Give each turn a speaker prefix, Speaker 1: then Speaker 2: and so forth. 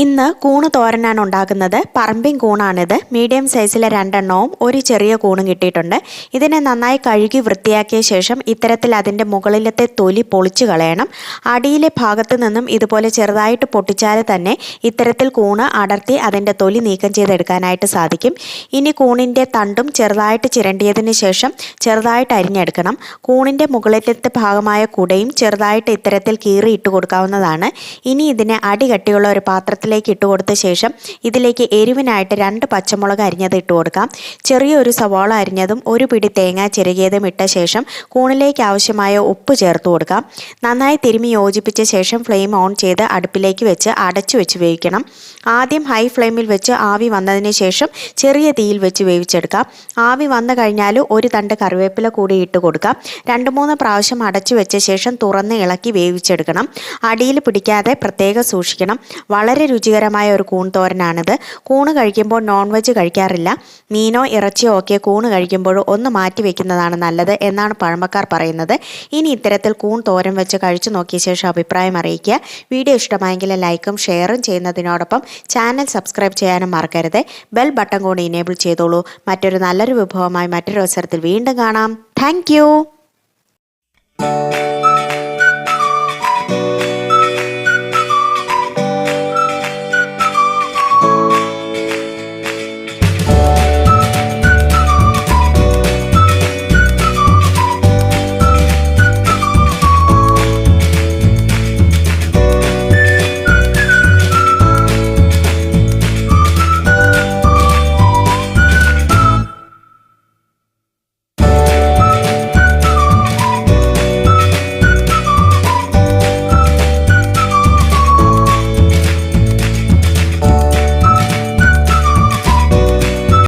Speaker 1: ഇന്ന് കൂണ് തോരനാണ് ഉണ്ടാക്കുന്നത്. പറമ്പിൻ കൂണാണിത്. മീഡിയം സൈസിലെ 2 എണ്ണവും ഒരു ചെറിയ കൂണും കിട്ടിയിട്ടുണ്ട്. ഇതിനെ നന്നായി കഴുകി വൃത്തിയാക്കിയ ശേഷം ഇത്തരത്തിൽ അതിൻ്റെ മുകളിലത്തെ തൊലി പൊളിച്ചു കളയണം. അടിയിലെ ഭാഗത്ത് നിന്നും ഇതുപോലെ ചെറുതായിട്ട് പൊട്ടിച്ചാൽ തന്നെ ഇത്തരത്തിൽ കൂണ് അടർത്തി അതിൻ്റെ തൊലി നീക്കം ചെയ്തെടുക്കാനായിട്ട് സാധിക്കും. ഇനി കൂണിൻ്റെ തണ്ടും ചെറുതായിട്ട് ചിരണ്ടിയതിന് ശേഷം ചെറുതായിട്ട് അരിഞ്ഞെടുക്കണം. കൂണിൻ്റെ മുകളിലത്തെ ഭാഗമായ കുടയും ചെറുതായിട്ട് ഇത്തരത്തിൽ കീറി ഇട്ട് കൊടുക്കാവുന്നതാണ്. ഇനി ഇതിനെ അടികട്ടിയുള്ള ഒരു പാത്രത്തിലേക്ക് ഇട്ട് കൊടുത്ത ശേഷം ഇതിലേക്ക് എരിവിനായിട്ട് 2 പച്ചമുളക് അരിഞ്ഞത് ഇട്ട് കൊടുക്കാം. ചെറിയൊരു സവാള അരിഞ്ഞതും ഒരു പിടി തേങ്ങ ചിരകിയതും ഇട്ട ശേഷം കൂണിലേക്ക് ആവശ്യമായ ഉപ്പ് ചേർത്ത് കൊടുക്കാം. നന്നായി തിരുമ്മി യോജിപ്പിച്ച ശേഷം ഫ്ലെയിം ഓൺ ചെയ്ത് അടുപ്പിലേക്ക് വെച്ച് അടച്ചു വെച്ച് വേവിക്കണം. ആദ്യം ഹൈ ഫ്ലെയിമിൽ വെച്ച് ആവി വന്നതിന് ശേഷം ചെറിയ തീയിൽ വെച്ച് വേവിച്ചെടുക്കാം. ആവി വന്നു കഴിഞ്ഞാൽ ഒരു തണ്ട് കറിവേപ്പില കൂടി ഇട്ട് കൊടുക്കാം. 2-3 പ്രാവശ്യം അടച്ചു വെച്ച ശേഷം തുറന്ന് ഇളക്കി വേവിച്ചെടുക്കണം. അടിയിൽ പിടിക്കാതെ പ്രത്യേകം സൂക്ഷിക്കണം. വളരെ രുചികരമായ ഒരു കൂൺ തോരനാണിത്. കൂണ് കഴിക്കുമ്പോൾ നോൺ വെജ് കഴിക്കാറില്ല. മീനോ ഇറച്ചിയോ ഒക്കെ കൂണ് കഴിക്കുമ്പോൾ ഒന്ന് മാറ്റി വെക്കുന്നതാണ് നല്ലത് എന്നാണ് പഴമക്കാർ പറയുന്നത്. ഇനി ഇത്തരത്തിൽ കൂൺ തോരൻ വെച്ച് കഴിച്ചു നോക്കിയ ശേഷം അഭിപ്രായം അറിയിക്കുക. വീഡിയോ ഇഷ്ടമായെങ്കിൽ ലൈക്കും ഷെയറും ചെയ്യുന്നതിനോടൊപ്പം ചാനൽ സബ്സ്ക്രൈബ് ചെയ്യാനും മറക്കരുത്. ബെൽ ബട്ടൺ കൂടി ഇനേബിൾ ചെയ്തോളൂ. മറ്റൊരു നല്ലൊരു വിഭവമായി മറ്റൊരു അവസരത്തിൽ വീണ്ടും കാണാം. താങ്ക്